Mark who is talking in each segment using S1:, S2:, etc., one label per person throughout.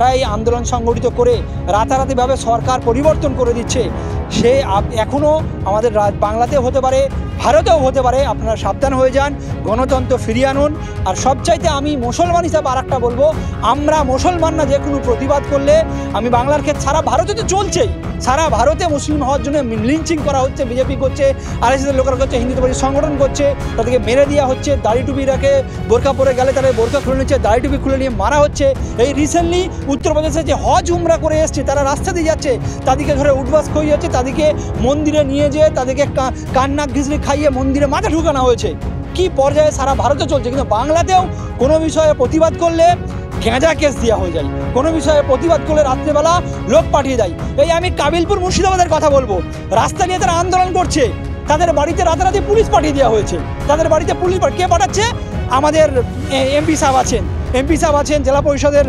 S1: তাই আন্দোলন সংগঠিত করে রাতারাতিভাবে সরকার পরিবর্তন করে দিচ্ছে, সে এখনও আমাদের বাংলাতেও হতে পারে, ভারতেও হতে পারে। আপনারা সাবধান হয়ে যান, গণতন্ত্র ফিরিয়ে আনুন। আর সবচাইতে আমি মুসলমান হিসাবে আর একটা বলবো, আমরা মুসলমানরা যে কোনো প্রতিবাদ করলে, আমি বাংলার ক্ষেত্রে সারা ভারতে তো চলছেই, সারা ভারতে মুসলিম হওয়ার জন্য লিঞ্চিং করা হচ্ছে, বিজেপি করছে, আরএসএসের লোকেরা করছে, হিন্দুত্ববাদী সংগঠন করছে, তাদেরকে মেরে দেওয়া হচ্ছে, দাড়ি টুপি রাখে, বোরকা পরে গেলে তাদের বোরকা খুলে নিচ্ছে, দাড়ি টুপি খুলে নিয়ে মারা হচ্ছে। এই রিসেন্টলি উত্তরপ্রদেশে যে হজ উমরা করে এসছে, তারা রাস্তা দিয়ে যাচ্ছে, তাদেরকে ধরে উঠবাস খাইয়ে যাচ্ছে, তাদেরকে মন্দিরে নিয়ে যেয়ে তাদেরকে কান্নাক ঘিসড়ি খাইয়ে মন্দিরে মাথা ঢুকানো হয়েছে। কি পর্যায়ে সারা ভারতে চলছে, কিন্তু বাংলাতেও কোনো বিষয়ে প্রতিবাদ করলে গেঁজা কেস দেওয়া হয়ে যায়, কোনো বিষয়ে প্রতিবাদ করলে রাত্রেবেলা লোক পাঠিয়ে দেয়। এই আমি কাবিলপুর মুর্শিদাবাদের কথা বলবো, রাস্তা নিয়ে তারা আন্দোলন করছে, তাদের বাড়িতে রাতারাতি পুলিশ পাঠিয়ে দেওয়া হয়েছে। তাদের বাড়িতে পুলিশ কে পাঠাচ্ছে? আমাদের এমপি সাহেব আছেন, জেলা পরিষদের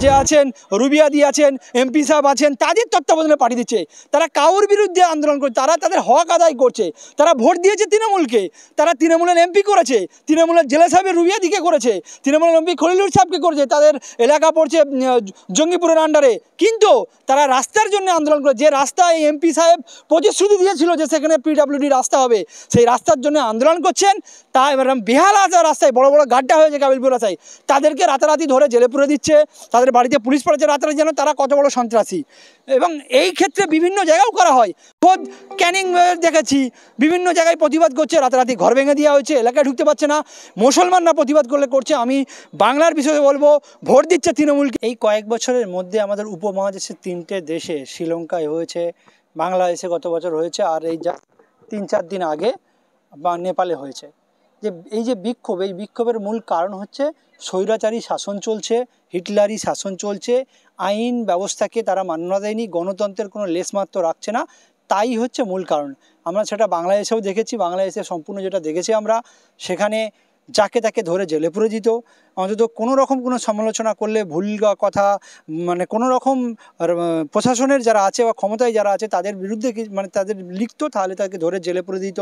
S1: যে আছেন রুবিয়াদি আছেন, এমপি সাহেব আছেন, তাদের তত্ত্বাবধানে পাঠিয়ে দিচ্ছে। তারা কাউর বিরুদ্ধে আন্দোলন করছে, তারা তাদের হক আদায় করছে। তারা ভোট দিয়েছে তৃণমূলকে, তারা তৃণমূলের এমপি করেছে, তৃণমূলের জেলা সাহেবের রুবিয়াদিকে করেছে, তৃণমূলের এমপি খলিলুর সাহেবকে করেছে, তাদের এলাকা পড়ছে জঙ্গিপুরের আন্ডারে। কিন্তু তারা রাস্তার জন্য আন্দোলন করে, যে রাস্তায় এমপি সাহেব প্রতিশ্রুতি দিয়েছিল যে সেখানে পিডব্লিউডি রাস্তা হবে, সেই রাস্তার জন্য আন্দোলন করছেন। তা এবার বেহাল আছে রাস্তায়, বড় বড় গাড্ডা হয়েছে কাবিলপুর রাস্তায়, তাদেরকে রাতারাতি ধরে জেলে পুরে দিচ্ছে, তাদের বাড়িতে পুলিশ পড়েছে রাতারাতি, যেন তারা কত বড় সন্ত্রাসী। এবং এই ক্ষেত্রে বিভিন্ন জায়গাও করা হয়, খোদ ক্যানিং দেখেছি, বিভিন্ন জায়গায় প্রতিবাদ করছে, রাতারাতি ঘর ভেঙে দেওয়া হয়েছে, এলাকায় ঢুকতে পারছে না। মুসলমানরা প্রতিবাদ করছে। আমি বাংলার বিষয়ে বলবো, ভোট দিচ্ছে তৃণমূলকে। এই কয়েক বছরের মধ্যে আমাদের উপমহাদেশের 3টে দেশে, শ্রীলঙ্কায় হয়েছে, বাংলাদেশে গত বছর হয়েছে, আর এই যা 3-4 দিন আগে বা নেপালে হয়েছে। যে এই যে বিক্ষোভ, এই বিক্ষোভের মূল কারণ হচ্ছে স্বৈরাচারী শাসন চলছে, হিটলারি শাসন চলছে, আইন ব্যবস্থাকে তারা মান্যতা দেয়নি, গণতন্ত্রের কোনো লেশমাত্র রাখছে না, তাই হচ্ছে মূল কারণ। আমরা সেটা বাংলাদেশেও দেখেছি, বাংলাদেশে সম্পূর্ণ যেটা দেখেছি আমরা, সেখানে যাকে তাকে ধরে জেলে পুরে দিত। অন্তত কোনো রকম কোনো সমালোচনা করলে, ভুল কথা, মানে কোনো রকম প্রশাসনের যারা আছে বা ক্ষমতায় যারা আছে তাদের বিরুদ্ধে মানে তাদের লিখতো, তাহলে তাকে ধরে জেলে পুরে দিত।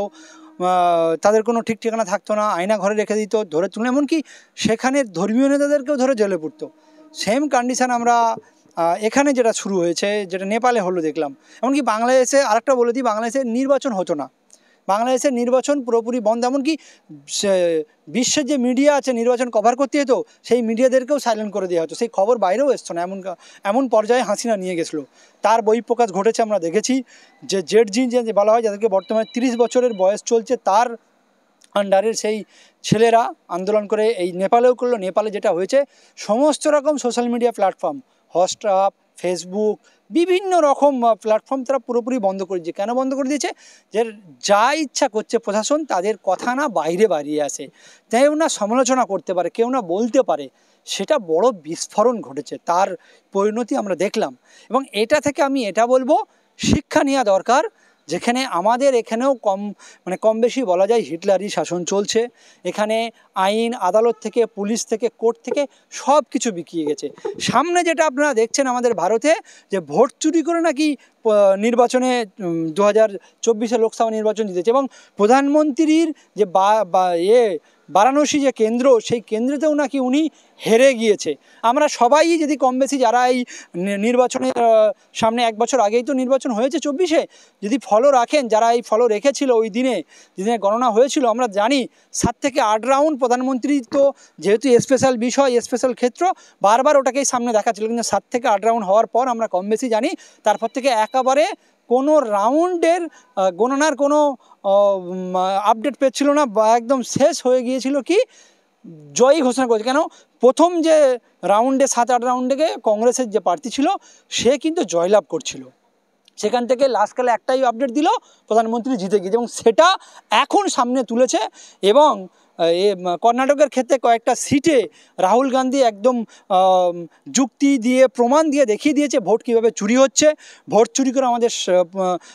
S1: তাদের কোনো ঠিক ঠিকানা থাকতো না, আয়না ঘরে রেখে দিত, ধরে তুলে, এমনকি সেখানে ধর্মীয় নেতাদেরকেও ধরে জেলে পুরতো। সেম কন্ডিশান আমরা এখানে যেটা শুরু হয়েছে, যেটা নেপালে হলো দেখলাম। এমনকি বাংলাদেশে আরেকটা বলে দিই, বাংলাদেশে নির্বাচন হতো না, বাংলাদেশের নির্বাচন পুরোপুরি বন্ধ। এমনকি বিশ্বের যে মিডিয়া আছে নির্বাচন কভার করতে হতো, সেই মিডিয়াদেরকেও সাইলেন্ট করে দেওয়া হতো, সেই খবর বাইরেও এসছো না, এমন পর্যায়ে হাসিনা নিয়ে গেছিলো। তার বহিঃপ্রকাশ ঘটেছে আমরা দেখেছি। যে জেডজি যে বলা হয়, যাদেরকে বর্তমানে 30 বছরের বয়স চলছে, তার আন্ডারের সেই ছেলেরা আন্দোলন করে এই নেপালেও করলো। নেপালে যেটা হয়েছে, সমস্ত রকম social media platform, WhatsApp, Facebook, বিভিন্ন রকম প্ল্যাটফর্ম তারা পুরোপুরি বন্ধ করে দিয়েছে। কেন বন্ধ করে দিয়েছে? যে যা ইচ্ছা করছে প্রশাসন, তাদের কথা না বাইরে বাড়িয়ে আসে, কেউ না সমালোচনা করতে পারে, কেউ না বলতে পারে। সেটা বড় বিস্ফোরণ ঘটেছে, তার পরিণতি আমরা দেখলাম। এবং এটা থেকে আমি এটা বলবো, শিক্ষা নেওয়া দরকার। যেখানে আমাদের এখানেও কম বেশি বলা যায় হিটলারি শাসন চলছে। এখানে আইন, আদালত থেকে, পুলিশ থেকে, কোর্ট থেকে সব কিছু বিকিয়ে গেছে। সামনে যেটা আপনারা দেখছেন আমাদের ভারতে, যে ভোট চুরি করে নাকি নির্বাচনে 2024 লোকসভা নির্বাচন জিতেছে, এবং প্রধানমন্ত্রীর যে বারাণসী যে কেন্দ্র, সেই কেন্দ্রেতেও নাকি উনি হেরে গিয়েছে। আমরা সবাই যদি কম বেশি যারা এই নির্বাচনের সামনে 1 বছর আগেই তো নির্বাচন হয়েছে 24-এ, যদি ফলো রাখেন, যারা এই ফলো রেখেছিল ওই দিনে যেদিনে গণনা হয়েছিল, আমরা জানি 7 থেকে 8 রাউন্ড প্রধানমন্ত্রী, তো যেহেতু স্পেশাল বিষয়, স্পেশাল ক্ষেত্র, বারবার ওটাকেই সামনে দেখাচ্ছিল। কিন্তু 7 থেকে 8 রাউন্ড হওয়ার পর আমরা কম বেশি জানি, তারপর থেকে একেবারে কোনো রাউন্ডের গণনার কোনো আপডেট পেয়েছিল না, বা একদম শেষ হয়ে গিয়েছিল কি জয়ী ঘোষণা করেছে। কেন? প্রথম যে রাউন্ডে 7-8 রাউন্ডে কংগ্রেসের যে প্রার্থী ছিল, সে কিন্তু জয়লাভ করছিল। সেখান থেকে লাস্টকালে একটাই আপডেট দিল, প্রধানমন্ত্রী জিতে গিয়েছে, এবং সেটা এখন সামনে তুলেছে। এবং কর্ণাটকের ক্ষেত্রে কয়েকটা সিটে রাহুল গান্ধী একদম যুক্তি দিয়ে, প্রমাণ দিয়ে দেখিয়ে দিয়েছে ভোট কীভাবে চুরি হচ্ছে। ভোট চুরি করে আমাদের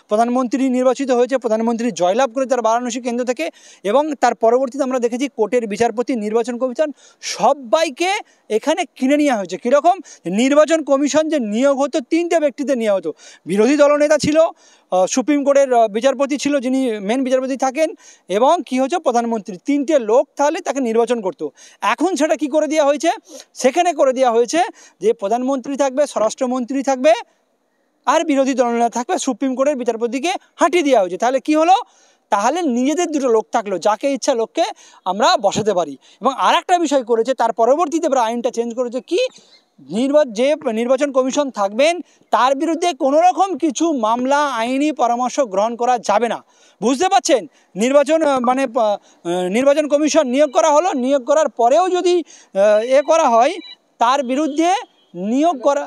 S1: প্রধানমন্ত্রী নির্বাচিত হয়েছে, প্রধানমন্ত্রী জয়লাভ করে তার বারাণসী কেন্দ্র থেকে। এবং তার পরবর্তীতে আমরা দেখেছি কোর্টের বিচারপতি, নির্বাচন কমিশন, সবাইকে এখানে কিনে নেওয়া হয়েছে। কীরকম? নির্বাচন কমিশন যে নিয়োগ হতো 3টে ব্যক্তিতে নেওয়া হতো। বিরোধী দলনেতা ছিল, সুপ্রিম কোর্টের বিচারপতি ছিল যিনি মেন বিচারপতি থাকেন, এবং কি হচ্ছে প্রধানমন্ত্রী, 3টে লোক তাহলে তাকে নির্বাচন করতো। এখন সেটা কি করে দেওয়া হয়েছে, সেখানে করে দেওয়া হয়েছে যে প্রধানমন্ত্রী থাকবে, স্বরাষ্ট্রমন্ত্রী থাকবে, আর বিরোধী দলনেতা থাকবে, সুপ্রিম কোর্টের বিচারপতিকে হাঁটিয়ে দেওয়া হয়েছে। তাহলে কি হলো, তাহলে নিজেদের দুটো লোক থাকলো, যাকে ইচ্ছা লোককে আমরা বসাতে পারি। এবং আর একটা বিষয় করেছে, তার পরবর্তীতে আইনটা চেঞ্জ করেছে কি, যে নির্বাচন কমিশন থাকবেন তার বিরুদ্ধে কোনো রকম কিছু মামলা, আইনি পরামর্শ গ্রহণ করা যাবে না। বুঝতে পারছেন, নির্বাচন কমিশন নিয়োগ করা হলো, নিয়োগ করার পরেও যদি করা হয়, তার বিরুদ্ধে নিয়োগ করা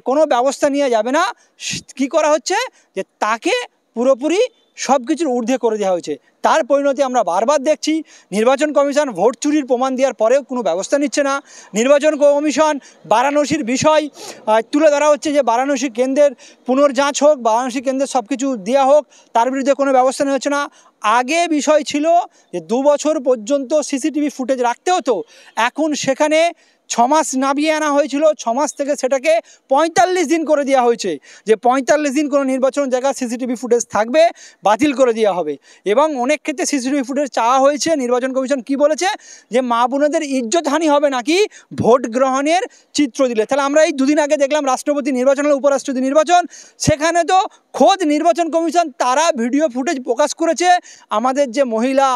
S1: কোনো ব্যবস্থা নেওয়া যাবে না। কি করা হচ্ছে যে তাকে পুরোপুরি সব কিছুর ঊর্ধ্বে করে দেওয়া হয়েছে। তার পরিণতি আমরা বারবার দেখছি। নির্বাচন কমিশন ভোট চুরির প্রমাণ দেওয়ার পরেও কোনো ব্যবস্থা নিচ্ছে না। নির্বাচন কমিশন বারাণসীর বিষয় তুলে ধরা হচ্ছে যে বারাণসী কেন্দ্রের পুনর্যাঁচ হোক, বারাণসী কেন্দ্রের সব কিছু দেওয়া হোক, তার বিরুদ্ধে কোনো ব্যবস্থা নেওয়া হচ্ছে না। আগে বিষয় ছিল যে 2 বছর পর্যন্ত সিসিটিভি ফুটেজ রাখতে হতো, এখন সেখানে 6 মাস নামিয়ে আনা হয়েছিল, 6 মাস থেকে সেটাকে 45 দিন করে দেওয়া হয়েছে, যে 45 দিন কোনো নির্বাচন জায়গায় সিসিটিভি ফুটেজ থাকবে, বাতিল করে দেওয়া হবে। এবং অনেক ক্ষেত্রে সিসিটিভি ফুটেজ চাওয়া হয়েছে, নির্বাচন কমিশন কি বলেছে যে মা বোনেদের ইজ্জতহানি হবে নাকি ভোট গ্রহণের চিত্র দিলে। তাহলে আমরা এই 2 দিন আগে দেখলাম রাষ্ট্রপতি নির্বাচন হলো, উপরাষ্ট্রপতি নির্বাচন, সেখানে তো খোদ নির্বাচন কমিশন তারা ভিডিও ফুটেজ প্রকাশ করেছে, আমাদের যে মহিলা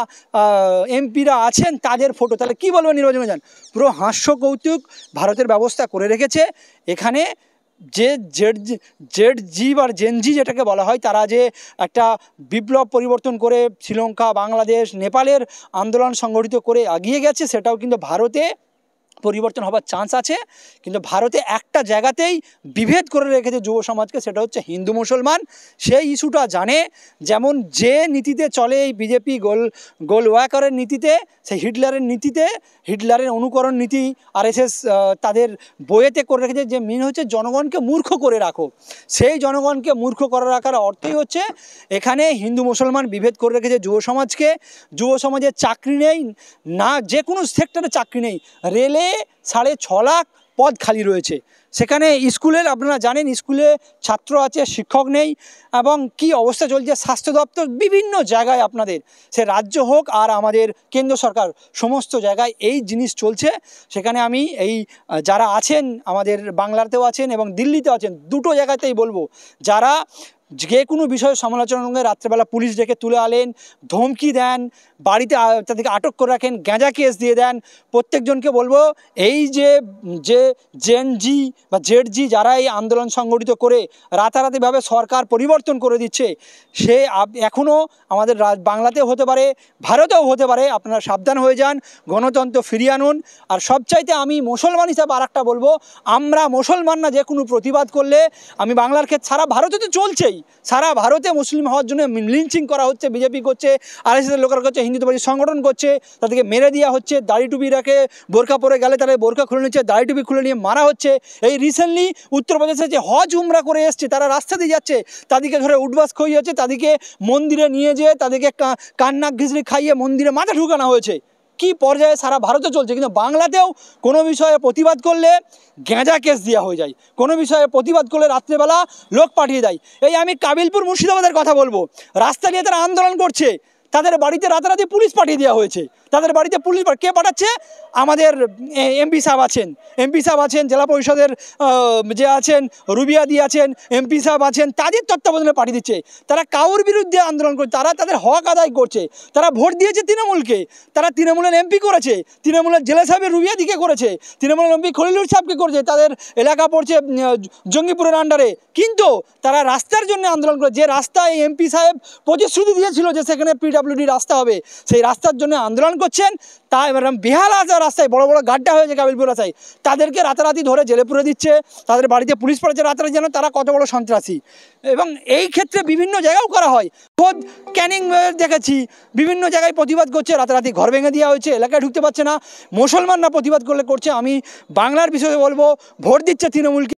S1: এমপিরা আছেন তাদের ফটো। তাহলে কি বলবো নির্বাচন কমিশন, পুরো হাস্য কৌতুক ভারতের ব্যবস্থা করে রেখেছে। এখানে যে জেড জি বা জেনজি যেটাকে বলা হয়, তারা যে একটা বিপ্লব পরিবর্তন করে শ্রীলঙ্কা, বাংলাদেশ, নেপালের আন্দোলন সংগঠিত করে এগিয়ে গেছে, সেটাও কিন্তু ভারতে পরিবর্তন হবার চান্স আছে। কিন্তু ভারতে একটা জায়গাতেই বিভেদ করে রেখেছে যুব সমাজকে, সেটা হচ্ছে হিন্দু মুসলমান। সেই ইস্যুটা জানে, যেমন যে নীতিতে চলে এই বিজেপি গোলওয়াকারের নীতিতে, সেই হিটলারের নীতিতে, হিটলারের অনুকরণ নীতি আরএসএস তাদের বইয়েতে করে রেখেছে, যে মেন হচ্ছে জনগণকে মূর্খ করে রাখো। সেই জনগণকে মূর্খ করে রাখার অর্থই হচ্ছে এখানে হিন্দু মুসলমান বিভেদ করে রেখেছে যুব সমাজকে। যুব সমাজের চাকরি নেই, না যে কোনো সেক্টরে চাকরি নেই। রেলে 6.5 লাখ পদ খালি রয়েছে, সেখানে স্কুলের আপনারা জানেন স্কুলে ছাত্র আছে, শিক্ষক নেই, এবং কি অবস্থা চলছে স্বাস্থ্য দপ্তর বিভিন্ন জায়গায়, আপনাদের সে রাজ্য হোক আর আমাদের কেন্দ্র সরকার, সমস্ত জায়গায় এই জিনিস চলছে। সেখানে আমি এই যারা আছেন আমাদের বাংলাতেও আছেন এবং দিল্লিতেও আছেন, দুটো জায়গাতেই বলবো, যারা যে কোনো বিষয়ে সমালোচনা সঙ্গে রাত্রেবেলা পুলিশ ডেকে তুলে আনেন, ধমকি দেন, বাড়িতে তাদেরকে আটক করে রাখেন, গাঁজা কেস দিয়ে দেন, প্রত্যেকজনকে বলবো এই যে জেনজি বা জেডজি যারা এই আন্দোলন সংগঠিত করে রাতারাতিভাবে সরকার পরিবর্তন করে দিচ্ছে, সে এখনও আমাদের বাংলাতেও হতে পারে, ভারতেও হতে পারে। আপনারা সাবধান হয়ে যান, গণতন্ত্র ফিরিয়ে আনুন। আর সবচাইতে আমি মুসলমান হিসাবে আর একটা বলবো, আমরা মুসলমানরা যে কোনো প্রতিবাদ করলে, আমি বাংলার ক্ষেত্রে সারা ভারতে তো চলছেই, সারা ভারতে মুসলিম হওয়ার জন্য লিঞ্চিং করা হচ্ছে, বিজেপি করছে, আরএসএসের লোকেরা করছে, হিন্দুত্ববাদী সংগঠন করছে, তাদেরকে মেরে দেওয়া হচ্ছে, দাড়ি টুপি রাখে বোরকা পরে গেলে তারা বোরকা খুলে নিচ্ছে, দাড়ি টুপি খুলে নিয়ে মারা হচ্ছে। এই রিসেন্টলি উত্তরপ্রদেশে যে হজ উমরা করে এসছে, তারা রাস্তা দিয়ে যাচ্ছে, তাদেরকে ধরে উঠবাস খাইয়ে হচ্ছে, তাদেরকে মন্দিরে নিয়ে যেয়ে তাদেরকে কান্না ঘিচড়ি খাইয়ে মন্দিরে মাথা ঢুকানো হয়েছে। কি পর্যায়ে সারা ভারতে চলছে। কিন্তু বাংলাতেও কোনো বিষয়ে প্রতিবাদ করলে গাঁজা কেস দেওয়া হয়ে যায়, কোনো বিষয়ে প্রতিবাদ করলে রাত্রেবেলা লোক পাঠিয়ে দেয়। এই আমি কাবিলপুর মুর্শিদাবাদের কথা বলবো, রাস্তা নিয়ে তারা আন্দোলন করছে, তাদের বাড়িতে রাতারাতি পুলিশ পাঠিয়ে দেওয়া হয়েছে। তাদের বাড়িতে পুলিশ কে পাঠাচ্ছে? আমাদের এমপি সাহেব আছেন, জেলা পরিষদের যে আছেন রুবিয়াদি আছেন, এমপি সাহেব আছেন, তাদের তত্ত্বাবধানে পাঠিয়ে দিচ্ছে। তারা কাউর বিরুদ্ধে আন্দোলন করছে, তারা তাদের হক আদায় করছে। তারা ভোট দিয়েছে তৃণমূলকে, তারা তৃণমূলের এমপি করেছে, তৃণমূলের জেলা সাহেবের রুবিয়াদিকে করেছে, তৃণমূলের এমপি খলিলুর সাহেবকে করেছে, তাদের এলাকা পড়ছে জঙ্গিপুরের আন্ডারে। কিন্তু তারা রাস্তার জন্য আন্দোলন করে, যে রাস্তায় এমপি সাহেব প্রতিশ্রুতি দিয়েছিল যে সেখানে পিডব্লিউডি রাস্তা হবে, সেই রাস্তার জন্য আন্দোলন করছেন। তা এবার বেহালা রাস্তায় বড় বড় গাড্ডা হয়েছে কাবিলপুর রাস্তায়, তাদেরকে রাতারাতি ধরে জেলে পুরে দিচ্ছে, তাদের বাড়িতে পুলিশ পড়েছে রাতারাতি, যেন তারা কত বড় সন্ত্রাসী। এবং এই ক্ষেত্রে বিভিন্ন জায়গাও করা হয়, খোদ ক্যানিং দেখেছি বিভিন্ন জায়গায় প্রতিবাদ করছে, রাতারাতি ঘর ভেঙে দেওয়া হয়েছে, এলাকায় ঢুকতে পারছে না। মুসলমানরা প্রতিবাদ করছে। আমি বাংলার বিষয়ে বলবো, ভোট দিচ্ছে তৃণমূলকে।